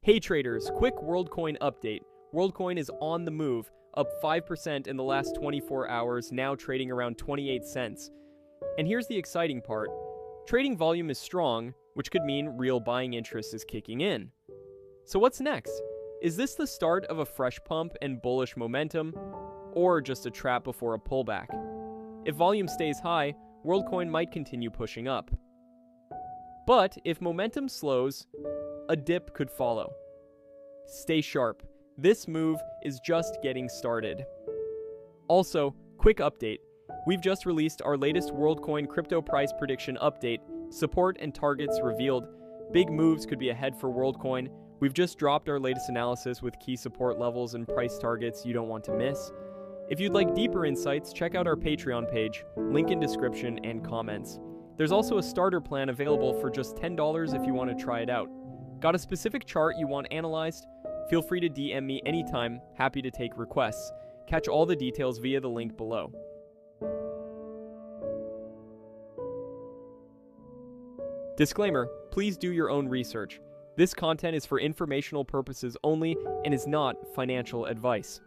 Hey traders, quick Worldcoin update. Worldcoin is on the move, up 5% in the last 24 hours, now trading around 28 cents. And here's the exciting part. Trading volume is strong, which could mean real buying interest is kicking in. So what's next? Is this the start of a fresh pump and bullish momentum, or just a trap before a pullback? If volume stays high, Worldcoin might continue pushing up. But if momentum slows, a dip could follow. Stay sharp. This move is just getting started. Also, quick update. We've just released our latest Worldcoin crypto price prediction update. Support and targets revealed. Big moves could be ahead for Worldcoin. We've just dropped our latest analysis with key support levels and price targets you don't want to miss. If you'd like deeper insights, check out our Patreon page, link in description and comments. There's also a starter plan available for just $10 if you want to try it out. Got a specific chart you want analyzed? Feel free to DM me anytime, happy to take requests. Catch all the details via the link below. Disclaimer, please do your own research. This content is for informational purposes only and is not financial advice.